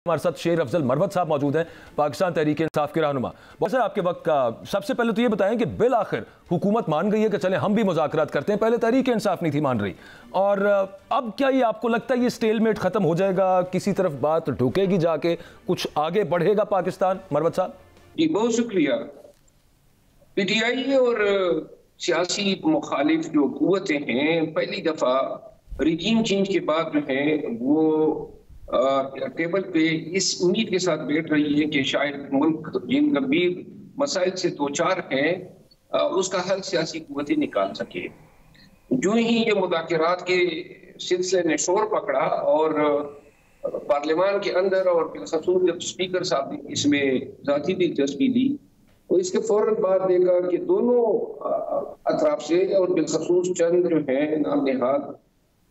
हमारे साथ शेर अफजल मरवत साहब मौजूद हैं, पाकिस्तान तहरीक इंसाफ के रहनुमा। बहुत सर आपके वक्त का सबसे पहले तो ये बताएं कि बिल आखिर हुकूमत मान गई है कि चलें हम भी मुज़ाकरात करते हैं, पहले तहरीक इंसाफ नहीं थी मान रही, और अब क्या ये आपको लगता है ये स्टेलमेट खत्म हो जाएगा, किसी तरफ बात ढुकेगी, जाके कुछ आगे बढ़ेगा पाकिस्तान? मरवत साहब जी बहुत शुक्रिया। पीटीआई और सियासी मुखालिफ जो कुव्वतें हैं पहली दफा रिजीम चेंज के बाद जो है वो टेबल पे इस उम्मीद के साथ बैठ रही है कि शायद मुल्क जिन गंभीर मसाइल से दो चार हैं उसका हल सियासी कुव्वतें निकाल सके। जो ही ये मुज़ाकरात के सिलसिले ने शोर पकड़ा और पार्लियामान के अंदर और बिलखसूस जब स्पीकर साहब ने इसमें ज़ाती दिलचस्पी दी तो इसके फौरन बाद देखा कि दोनों अतराफ से और बिलखसूस चंद जो है नाम निहाद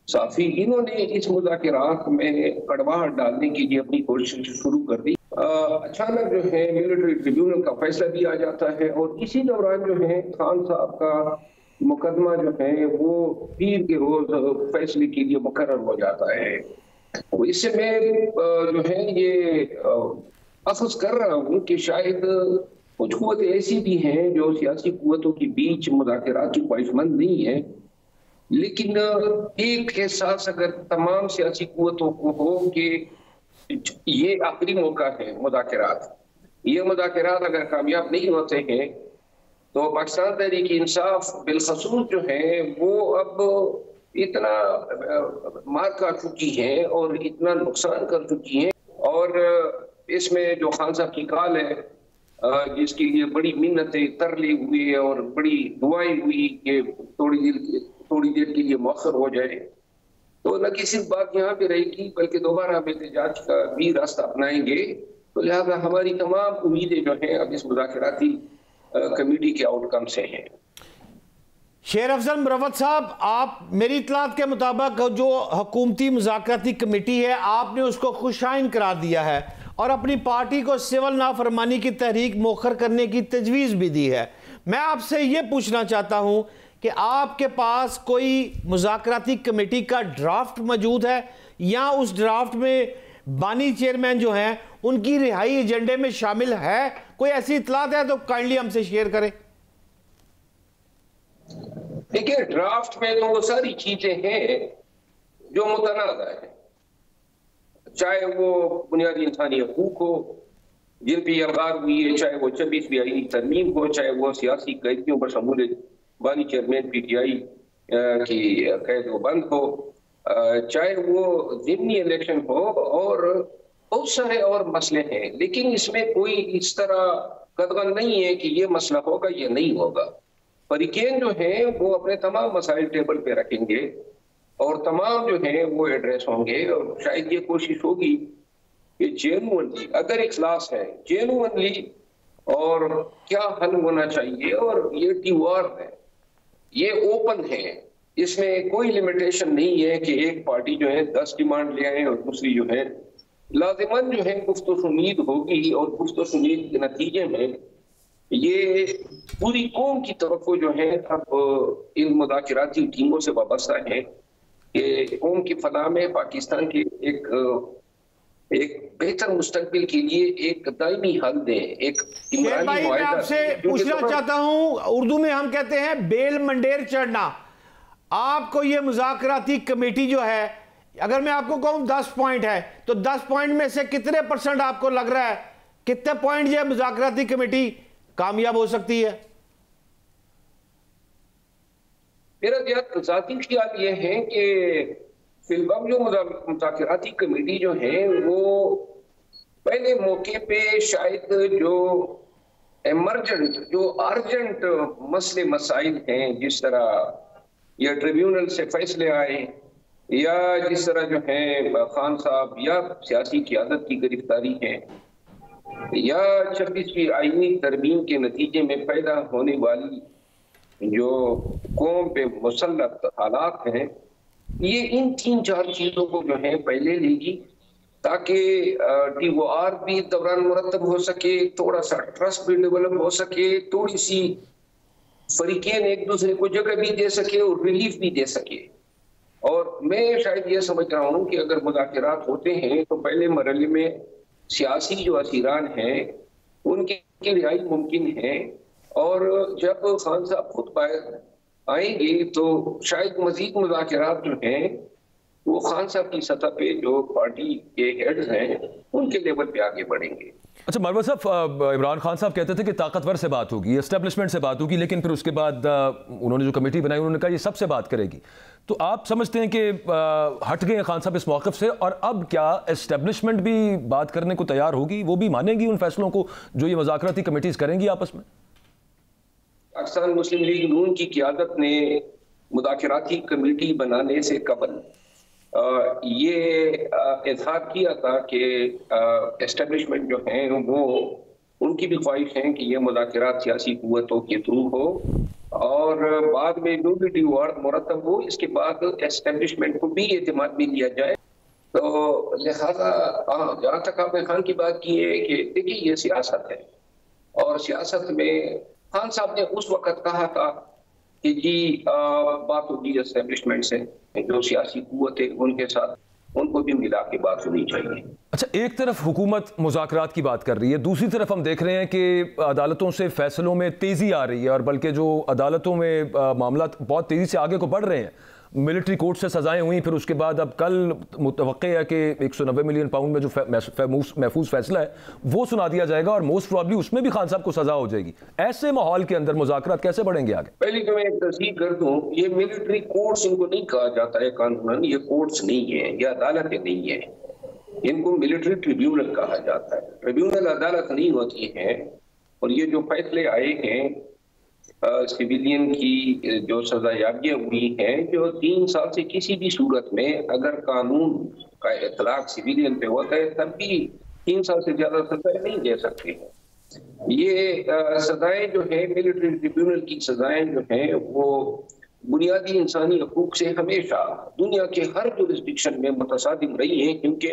साफी इन्होंने इस मुज़ाकरात में कड़वाहट डालने के लिए अपनी कोशिश शुरू कर दी। अचानक जो है मिलिट्री ट्रिब्यूनल का फैसला भी आ जाता है और इसी दौरान जो है खान साहब का मुकदमा जो है वो पीर के रोज फैसले के लिए मुकर्रर हो जाता है। तो इससे मैं जो है ये अफसोस कर रहा हूँ कि शायद कुछ कुव्वतें ऐसी भी हैं जो सियासी कुव्वतों के बीच मुज़ाकरात की ख्वाहिशमंद नहीं है, लेकिन एक एहसास अगर तमाम सियासी कुव्वतों को हो कि ये आखिरी मौका है मुज़ाकरात, ये मुज़ाकरात अगर कामयाब नहीं होते हैं तो पाकिस्तान तहरीक इंसाफ बिलखसूस जो है वो अब इतना मार खा चुकी है और इतना नुकसान कर चुकी है। और इसमें जो खान साहब की काल है जिसके लिए बड़ी मिन्नतें तरले हुए और बड़ी दुआएं हुई कि थोड़ी देर के लिए मौखर हो जाए, तो न कि सिर्फ बात यहाँ पे रहेगी बल्कि दोबारा हम एहतजाज का भी रास्ता अपनाएंगे। तो लिहाजा हमारी तमाम उम्मीदें जो हैं अब इस मुज़ाकराती कमेटी के आउटकम से हैं। शेर अफजल मरवत साहब, आप मेरी इतलात के मुताबिक जो हुकूमती मुज़ाकराती कमेटी है आपने उसको खुशाइन करार दिया है और अपनी पार्टी को सिविल नाफरमानी की तहरीक मौखर करने की तजवीज़ भी दी है। मैं आपसे ये पूछना चाहता हूँ कि आपके पास कोई मुज़ाकराती कमेटी का ड्राफ्ट मौजूद है या उस ड्राफ्ट में बानी चेयरमैन जो हैं उनकी रिहाई एजेंडे में शामिल है? कोई ऐसी इतलात है तो काइंडली हमसे शेयर करें। देखिए ड्राफ्ट में वो सारी चीजें हैं जो मुतनाज़ा है, चाहे वो बुनियादी इंसानी हकूक हो जिन पर अगार हुई है, चाहे वो 26वीं आईनी तरमीम हो, चाहे वो सियासी कैदियों पर शमूलियत बानी चेयरमैन पीटीआई की कैद व बंद हो, चाहे वो ज़िमनी इलेक्शन हो और बहुत सारे और मसले हैं। लेकिन इसमें कोई इस तरह कदगन नहीं है कि ये मसला होगा ये नहीं होगा। फरीकेन जो हैं वो अपने तमाम मसाइल टेबल पे रखेंगे और तमाम जो हैं वो एड्रेस होंगे और शायद ये कोशिश होगी कि जेन्युइनली अगर इखलास है जेन्युइनली और क्या हल होना चाहिए। और ये टीवार है, ये ओपन है, इसमें कोई लिमिटेशन नहीं है कि एक पार्टी जो है 10 डिमांड ले आए और दूसरी जो है लाजिमन जो है गुफ्त-ओ-शुनीद होगी और गुफ्त-ओ-शुनीद के नतीजे में ये पूरी कौम की तवक्को जो है अब इन मुज़ाकराती टीमों से वाबस्ता है कि कौम की फलाह में पाकिस्तान के एक बेहतर मुस्तकबिल के लिए एक दायमी हल दें। एक भाई मैं आपसे पूछना चाहता हूं, उर्दू में हम कहते हैं बेल मंडेर चढ़ना। आपको ये मुज़ाकराती कमेटी जो है, अगर मैं आपको कहूं 10 पॉइंट है तो 10 पॉइंट में से कितने % आपको लग रहा है, कितने पॉइंट ये मुज़ाकराती कमेटी कामयाब हो सकती है? मेरा ज़ाती ख्याल ये है कि फिलहाल जो मुज़ाकराती कमेटी जो है वो पहले मौके पे शायद जो एमरजेंट जो अर्जेंट मसले मसाइल हैं, जिस तरह या ट्रिब्यूनल से फैसले आए या जिस तरह जो है खान साहब या सियासी क़यादत की गिरफ्तारी है या 26वीं आईनी तरमीम के नतीजे में पैदा होने वाली जो कौम पे मुसल्लत हालात हैं, ये इन 3-4 चीजों को जो है पहले लेगी ताकि टीओआर भी दौरान मुरतब हो सके, थोड़ा सा ट्रस्ट भी डेवलप हो सके, थोड़ी सी फरीकेन एक दूसरे को जगह भी दे सके और रिलीफ भी दे सके। और मैं शायद ये समझ रहा हूँ कि अगर मुज़ाकरात होते हैं तो पहले मरहले में सियासी जो असीरान हैं उनकी रिहाई मुमकिन है, और जब खान साहब खुद बाहर आएंगे तो शायद मजीद मुज़ाकरात जो हैं वो खान साहब की सतह पे जो पार्टी के हेड्स हैं उनके लेवल पे आगे बढ़ेंगे। अच्छा मरवत साहब, इमरान खान साहब कहते थे कि ताकतवर से बात होगी, एस्टेब्लिशमेंट से बात होगी, लेकिन फिर उसके बाद उन्होंने जो कमेटी बनाई उन्होंने कहा ये सबसे बात करेगी। तो आप समझते हैं कि हट गए खान साहब इस मौक़िफ़ से, और अब क्या एस्टेब्लिशमेंट भी बात करने को तैयार होगी, वो भी मानेगी उन फैसलों को जो ये मुज़ाकराती कमेटीज़ करेंगी आपस में? पाकिस्तान मुस्लिम लीग नून की क़यादत ने मुज़ाकराती कमेटी बनाने से कबल ये इज़हार किया था कि एस्टेब्लिशमेंट जो है वो उनकी भी ख्वाहिश है कि ये मुज़ाकरात सियासी क़ुव्वतों के थ्रू हो, और बाद में जो भी डिवार्ड मुरतब हो इसके बाद एस्टेब्लिशमेंट को भी एतमाद में लिया जाए। तो लिहाजा जहाँ तक आपने खान की बात की है कि देखिए ये सियासत है, और सियासत में खान साहब ने उस वक्त कहा था कि जी बात होगी एस्टेब्लिशमेंट से, जो सियासी कुव्वत है उनके साथ उनको भी मिला के बात होनी चाहिए। अच्छा, एक तरफ हुकूमत मुज़ाकरात की बात कर रही है, दूसरी तरफ हम देख रहे हैं कि अदालतों से फैसलों में तेज़ी आ रही है, और बल्कि जो अदालतों में मामला बहुत तेज़ी से आगे को बढ़ रहे हैं। मिलिट्री कोर्ट से सजाएं हुई, फिर उसके बाद अब कल मुतवक्के है कि 190 मिलियन पाउंड में जो महफूज फैसला है वो सुना दिया जाएगा, और मोस्ट प्रॉब्ली उसमें भी खान साहब को सजा हो जाएगी। ऐसे माहौल के अंदर मुज़ाकरात कैसे बढ़ेंगे आगे? पहले तो मैं एक तस्दीक कर दूं, ये मिलिट्री कोर्ट्स इनको नहीं कहा जाता है कानूनन, ये कोर्ट्स नहीं है, ये अदालतें नहीं है, इनको मिलिट्री ट्रिब्यूनल कहा जाता है। ट्रिब्यूनल अदालत नहीं होती है, और ये जो फैसले आए हैं सिविलियन की जो सजायाबियां हुई हैं, जो 3 साल से किसी भी सूरत में अगर कानून का इतलाक सिविलियन पे होता है तब भी 3 साल से ज्यादा सजाएं नहीं दे सकते हैं। ये सजाएं जो है मिलिट्री ट्रिब्यूनल की सजाएं जो है वो बुनियादी इंसानी हकूक से हमेशा दुनिया के हर जुरिस्डिक्शन में मुतसादिम रही है, क्योंकि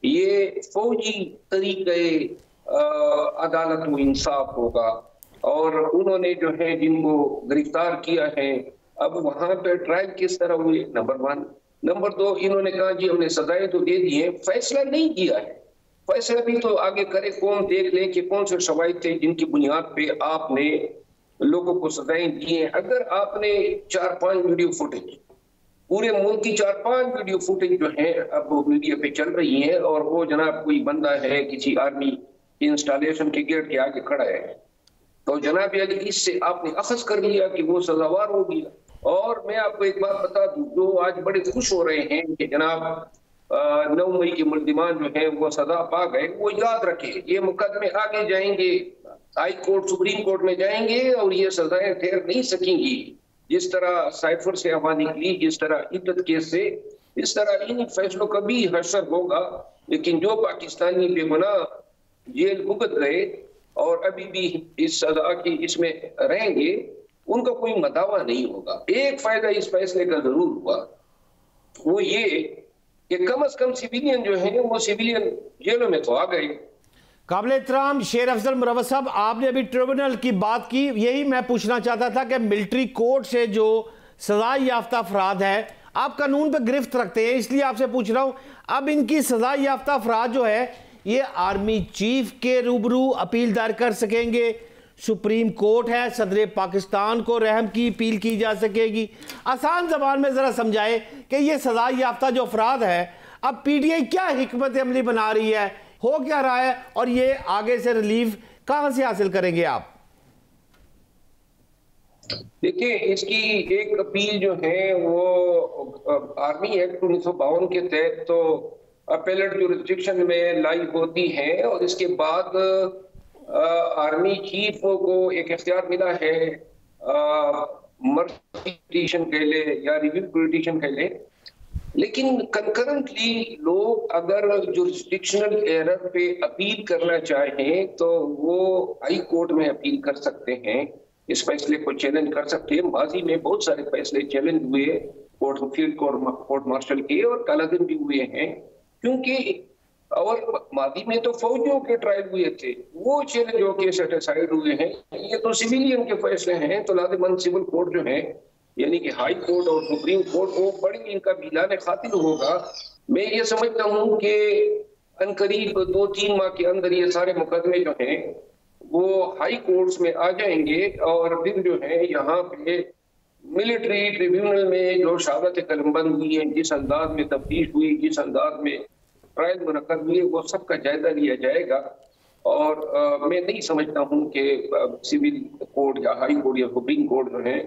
ये फौजी तरीके अदालत व इंसाफ होगा, और उन्होंने जो है जिनको गिरफ्तार किया है अब वहां पे ट्रायल किस तरह हुए, नंबर 1। नंबर 2, इन्होंने कहा जी हमने सजाएं तो दे दी है, फैसला नहीं दिया है। फैसला भी तो आगे करे, कौन देख ले कि कौन से शवाहिद थे जिनकी बुनियाद पे आपने लोगों को सजाएं दी हैं। अगर आपने 4-5 वीडियो फुटेज, पूरे मुल्क की 4-5 वीडियो फुटेज जो है अब मीडिया पे चल रही है, और वो जनाब कोई बंदा है किसी आर्मी इंस्टॉलेशन के गेट के आगे खड़ा है, तो जनाब अली इससे आपने अखज़ कर लिया कि वो सजावार हो गया। और मैं आपको एक बात बता दूं, जो आज बड़े खुश हो रहे हैं कि जनाब 9 मई के मुल्ज़िमान जो है वो सजा पा गए, वो याद रखें ये मुकदमे आगे जाएंगे, हाई कोर्ट सुप्रीम कोर्ट में जाएंगे, और ये सजाएं ठहर नहीं सकेंगी। जिस तरह साइफर से हवा निकली, जिस तरह इद्दत केस से, इस तरह इन फैसलों का भी हशर होगा। लेकिन जो पाकिस्तानी बेगुनाह जेल भुगत गए और अभी भी इस सजा की इसमें रहेंगे, उनका कोई मदावा नहीं होगा। एक फायदा इस फैसले का जरूर हुआ, वो ये कि कम से कम सिविलियन जो है वो सिविलियन जेलों में तो आ गए। काबिल एहतराम शेर अफजल मुरव्वत साहब, आपने अभी ट्रिब्यूनल की बात की, यही मैं पूछना चाहता था कि मिलिट्री कोर्ट से जो सजा याफ्ता अफराद है, आप कानून पर गिरफ्त रखते हैं, इसलिए आपसे पूछ रहा हूं, अब इनकी सजा याफ्ता अफराद जो है ये आर्मी चीफ के रूबरू अपील दायर कर सकेंगे, सुप्रीम कोर्ट है, सदर पाकिस्तान को रहम की अपील की जा सकेगी। आसान जबान में जरा समझाए कि ये सजा याफ्ता जो अफराद है, अब पीटीआई क्या हिकमत अमली बना रही है, हो क्या रहा है, और ये आगे से रिलीफ कहां से हासिल करेंगे आप? देखिए, इसकी एक अपील जो है वो आर्मी एक्ट 1952 के तहत तो अपेलेट जुरिस्डिक्शन में लाई होती है, और इसके बाद आर्मी चीफ को एक इख्तियार मिला है मर्जी पिटीशन कह ले या रिव्यू पिटीशन कह ले। लेकिन कंकरेंटली लोग अगर जुरिस्डिक्शनल एरर पे अपील करना चाहें तो वो हाई कोर्ट में अपील कर सकते हैं, इस फैसले को चैलेंज कर सकते हैं। माजी में बहुत सारे फैसले चैलेंज हुए कोर्ट फील्ड कोर्ट मार्शल के, और कालादिन भी हुए हैं, क्योंकि और मादी में तो फौजियों के ट्रायल हुए थे, वो चैलेंज होके सेटिस्फाइड हुए हैं। ये तो सिविलियन के फैसले हैं, तो लाज़िमन सिविल कोर्ट जो है यानी कि हाई कोर्ट और सुप्रीम कोर्ट, वो बड़ी इनका मिलान खातिर होगा। मैं ये समझता हूँ कि अनकरीब 2-3 माह के अंदर ये सारे मुकदमे जो हैं वो हाई कोर्ट्स में आ जाएंगे और फिर जो है यहाँ पे मिलिट्री ट्रिब्यूनल में जो शहादत कलमबंद हुई है, जिस अंदाज में तफ्तीश हुई, जिस अंदाज में ट्रायल मुनक्कद हुए, वो सबका जायजा लिया जाएगा। और मैं नहीं समझता हूँ कि सिविल कोर्ट या हाई कोर्ट या सुप्रीम कोर्ट जो है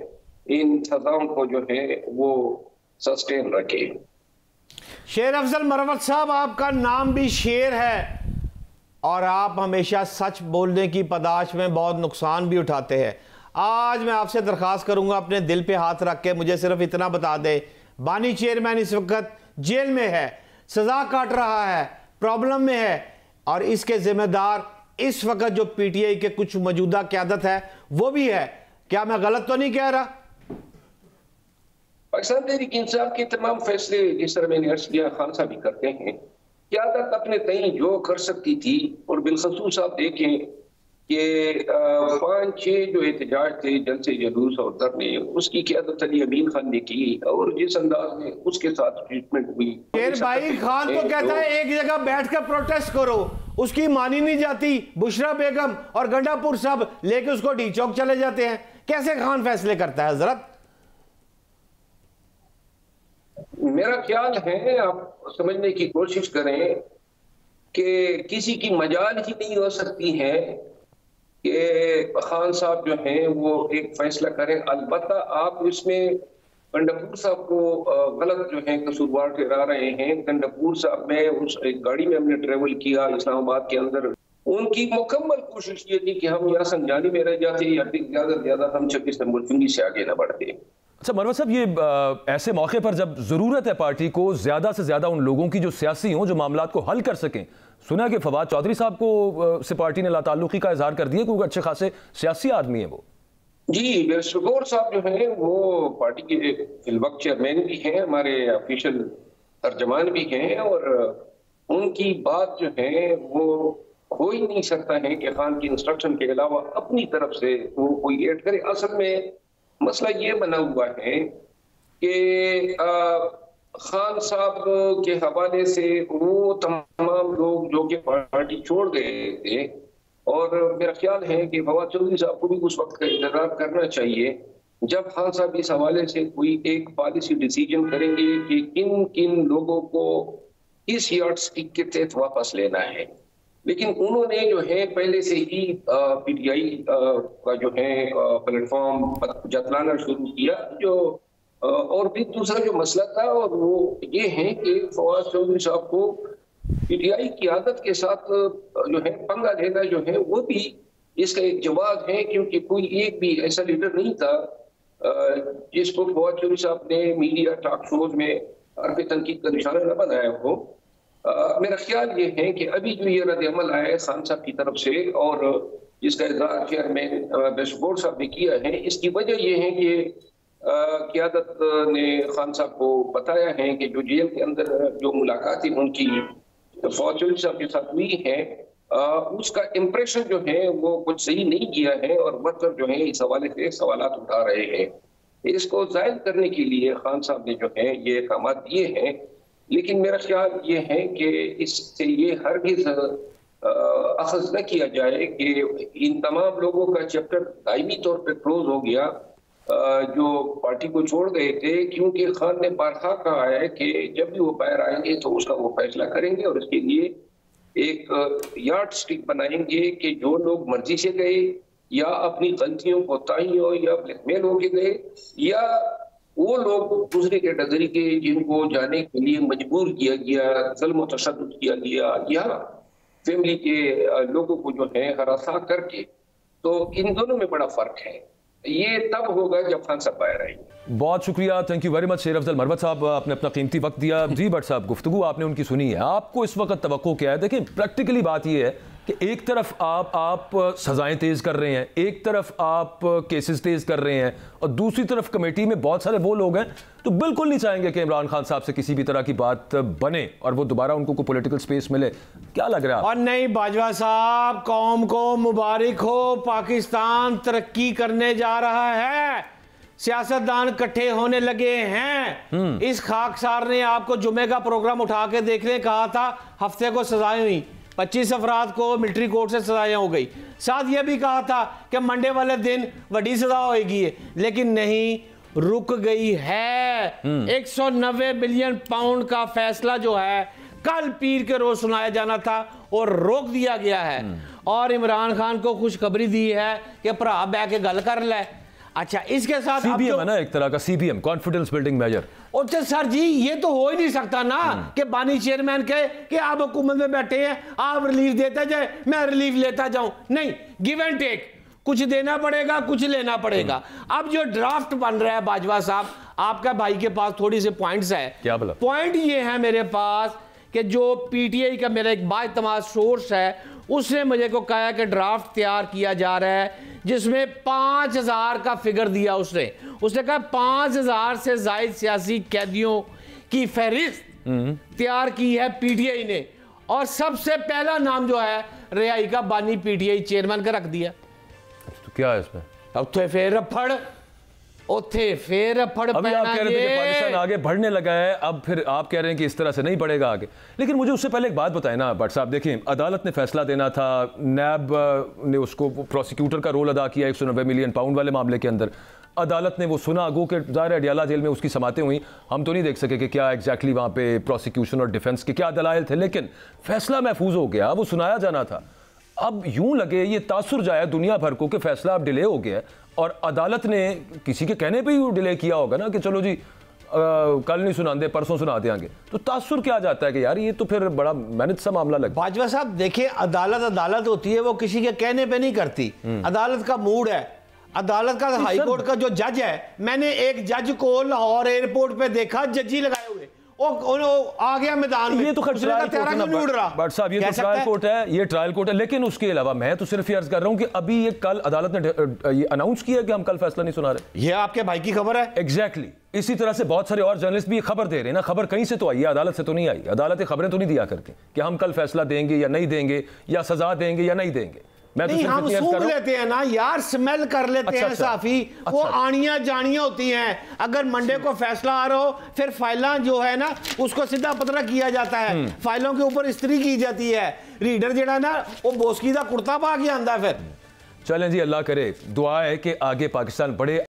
इन सजाओं को जो है वो सस्टेन रखे। शेर अफजल मरवत साहब, आपका नाम भी शेर है और आप हमेशा सच बोलने की पदाश में बहुत नुकसान भी उठाते हैं। आज मैं आपसे दरख्वास्त करूंगा, अपने दिल पे हाथ रख के मुझे सिर्फ इतना बता दे, बानी चेयरमैन इस वक्त जेल में है, सजा काट रहा है, प्रॉब्लम में है, और इसके जिम्मेदार इस वक्त जो पीटीआई के कुछ मौजूदा क़यादत है वो भी है। क्या मैं गलत तो नहीं कह रहा? पाकिस्तान तहरीक इंसाफ के तमाम फैसले, जिस तरह मैंने अर्ज किया, खान साहब भी करते हैं। क़यादत अपने तय जो कर सकती थी, और बिलखसूस आप देखें कि 5-6 जो एहतजाज थे, जलसे जुलूस और धरने, उसकी क़यादत अली अमीन खान ने की, और जिस अंदाज में उसके साथ ट्रीटमेंट हुई। शेर भाई, खान तो कहता है एक जगह बैठकर प्रोटेस्ट करो, उसकी मानी नहीं जाती। बुशरा बेगम और गंडापुर साहब लेके उसको डी चौक चले जाते हैं। कैसे खान फैसले करता है हजरत? मेरा ख्याल है, आप समझने की कोशिश करें कि किसी की मजाल ही नहीं हो सकती है कि खान साहब जो हैं वो एक फैसला करें। अलबत्ता आप इसमें गंडापुर साहब को गलत जो है कसूरवार ठहरा रहे हैं। गंडापुर साहब में उस एक गाड़ी में हमने ट्रेवल किया इस्लामाबाद के अंदर, उनकी मुकम्मल कोशिश ये थी कि हम यहाँ संजानी में रह जाते या फिर ज्यादा से ज्यादा हम 26 नंबर चुंगी से आगे न बढ़ते। अच्छा मरवत साहब, ये ऐसे मौके पर जब जरूरत है पार्टी को ज्यादा से ज्यादा उन लोगों की जो सियासी हों, जो मामलात को हल कर सकें, सुना कि फवाद चौधरी साहब को से पार्टी ने लाताल्लुकी का इजहार कर दिया, क्योंकि अच्छे खासे सियासी आदमी है वो। जी, शुगोर साहब जो हैं वो पार्टी के फिलवक्त चेयरमैन भी हैं, हमारे ऑफिशियल तर्जमान भी हैं, और उनकी बात जो है वो हो ही नहीं सकता है कि खान की इंस्ट्रक्शन के अलावा अपनी तरफ से वो कोई ऐड करे। असल में मसला ये बना हुआ है कि खान साहब के हवाले से वो तमाम लोग जो कि पार्टी छोड़ गए थे, और मेरा ख्याल है कि फवाद चौधरी साहब को भी उस वक्त का इंतजार करना चाहिए जब खान साहब इस हवाले से कोई एक पॉलिसी डिसीजन करेंगे कि किन किन लोगों को इस यार्डस्टिक के तहत वापस लेना है। लेकिन उन्होंने जो है पहले से ही पीटीआई का जो है प्लेटफॉर्म जतलाना शुरू किया, जो और भी दूसरा जो मसला था और वो ये है कि फवाद चौधरी साहब को पीटीआई की आदत के साथ जो है पंगा लेना जो है वो भी इसका एक जवाब है, क्योंकि कोई एक भी ऐसा लीडर नहीं था जिसको फवाद चौधरी साहब ने मीडिया टॉक शोज में हरफ तनकीद का निशाना न बनाया हो। मेरा ख्याल ये है कि अभी जो ये रद्द अमल आया है खान साहब की तरफ से और जिसका इजहार चेयरमैन बेशगोर साहब ने किया है, इसकी वजह यह है कि क़यादत ने खान साहब को बताया है कि जो जेल के अंदर जो मुलाकातें उनकी फवाद चौधरी साहब के साथ हुई है, उसका इम्प्रेशन जो है वो कुछ सही नहीं किया है, और मतलब जो है इस हवाले से सवालात उठा रहे हैं। इसको जाहिर करने के लिए खान साहब ने जो है ये इक़दाम दिए हैं, लेकिन मेरा ख्याल ये है कि इससे ये हरगिज़ अखज़ न किया जाए कि इन तमाम लोगों का चैप्टर दायमी तौर पर क्लोज हो गया जो पार्टी को छोड़ गए थे, क्योंकि खान ने बारहा कहा है कि जब भी वो बाहर आएंगे तो उसका वो फैसला करेंगे और इसके लिए एक यार्ड स्टिक बनाएंगे कि जो लोग मर्जी से गए या अपनी गलतियों को ताइयों या ब्लैकमेल होके गए, या वो लोग दूसरे कैटेगरी के जिनको जाने के लिए मजबूर किया गया, ज़ुल्म और तशद्दुद किया गया, या फैमिली के लोगों को जो है हरासा करके, तो इन दोनों में बड़ा फर्क है। ये तब होगा जब खान साहब बाहर आएंगे। बहुत शुक्रिया, थैंक यू वेरी मच शेर अफजल मरवत साहब, आपने अपना कीमती वक्त दिया। जी भट्ट साहब, गुफ्तगू आपने उनकी सुनी है, आपको इस वक्त तवक्को क्या है? देखिए प्रैक्टिकली बात यह है कि एक तरफ आप सजाएं तेज कर रहे हैं, एक तरफ आप केसेस तेज कर रहे हैं, और दूसरी तरफ कमेटी में बहुत सारे वो लोग हैं तो बिल्कुल नहीं चाहेंगे कि इमरान खान साहब से किसी भी तरह की बात बने और वो दोबारा उनको कोई पॉलिटिकल स्पेस मिले। क्या लग रहा है? और नहीं बाजवा साहब, कौम को मुबारक हो, पाकिस्तान तरक्की करने जा रहा है। सियासतदान इकट्ठे होने लगे हैं। इस खाकसार ने आपको जुमे का प्रोग्राम उठा के देखने कहा था, हफ्ते को सजाएं हुई, 25 अफराद को मिलिट्री कोर्ट से सजाएं हो गई। साथ ये भी कहा था कि मंडे वाले दिन बड़ी सजा होगी, लेकिन नहीं, रुक गई है। 190 बिलियन पाउंड का फैसला जो है कल पीर के रोज सुनाया जाना था और रोक दिया गया है। और इमरान खान को खुशखबरी दी है कि भरा बह के गल कर ले। अच्छा, इसके साथ सीबीएम है ना, एक तरह का सीबीएम, कॉन्फिडेंस बिल्डिंग मेजर। और सर जी, ये तो हो ही नहीं सकता ना कि बानी चेयरमैन कहे कि आप हुकूमत में बैठे हैं, आप रिलीफ देते जाए, मैं रिलीफ लेता जाऊं। नहीं, गिव एंड टेक, कुछ देना पड़ेगा, कुछ लेना पड़ेगा। अब जो ड्राफ्ट बन रहा है बाजवा साहब, आपका भाई के पास थोड़ी सी पॉइंट्स है। क्या बोला? पॉइंट ये है मेरे पास कि जो पीटीआई का मेरा एक बाएतमाद सोर्स है, उसने मुझे को कहा कि ड्राफ्ट तैयार किया जा रहा है जिसमें 5000 का फिगर दिया। उसने कहा 5000 से ज्यादा सियासी कैदियों की फहरिस्त तैयार की है पीटीआई ने, और सबसे पहला नाम जो है रिहाई का बानी पीटीआई चेयरमैन का रख दिया। तो क्या है इसमें? अब तो फिर रफड़ अभी आप कह रहे थे कि पाकिस्तान आगे बढ़ने लगा है, अब फिर आप कह रहे हैं कि इस तरह से नहीं बढ़ेगा आगे। लेकिन मुझे उससे पहले एक बात बताएं ना भट्ट साहब, देखिए अदालत ने फैसला देना था, नैब ने उसको प्रोसिक्यूटर का रोल अदा किया 190 मिलियन पाउंड वाले मामले के अंदर। अदालत ने वो सुना, गो के ज़ाहिर है अडियाला जेल में उसकी समातें हुई, हम तो नहीं देख सके कि क्या एग्जैक्टली वहाँ पे प्रोसिक्यूशन और डिफेंस के क्या दलाइल थे, लेकिन फैसला महफूज हो गया, वो सुनाया जाना था। अब यूं लगे, ये तासुर जाए दुनिया भर को कि फैसला अब डिले हो गया, और अदालत ने किसी के कहने पे ही डिले किया होगा ना कि चलो जी कल नहीं सुना दे, परसों सुना देंगे। तो तासुर क्या जाता है कि यार ये तो फिर बड़ा मेहनत सा मामला लगा। बाजवा साहब देखिए, अदालत होती है, वो किसी के कहने पे नहीं करती। अदालत का मूड है, अदालत का हाई कोर्ट का जो जज है, मैंने एक जज को लाहौर एयरपोर्ट पे देखा, जजी लगाए हुए, आ गया मैदान में। ये तो ट्रायल कोर्ट है, बट साहब ये तो ट्रायल कोर्ट है, ये ट्रायल कोर्ट है। लेकिन उसके अलावा मैं तो सिर्फ ये अर्ज कर रहा हूं कि अभी ये कल अदालत ने ये अनाउंस किया कि हम कल फैसला नहीं सुना रहे। ये आपके भाई की खबर है। एग्जैक्टली इसी तरह से बहुत सारे और जर्नलिस्ट भी ये खबर दे रहे हैं ना, खबर कहीं से तो आई है, अदालत से तो नहीं आई। अदालतें खबरें तो नहीं दिया करती कि हम कल फैसला देंगे या नहीं देंगे, या सजा देंगे या नहीं देंगे। मैं नहीं, हम सूंघ लेते हैं ना यार, स्मेल कर लेते हैं साफी। वो आनियां जानियां होती हैं। अगर मंडे को फैसला आ रहा हो, फिर फाइलां जो है ना उसको सीधा पतरा किया जाता है, फाइलों के ऊपर इस्त्री की जाती है, रीडर जेड़ा ना वो बोस्की दा कुर्ता पा के आंदा। फिर चलें जी, अल्लाह करे, दुआ है कि आगे पाकिस्तान बड़े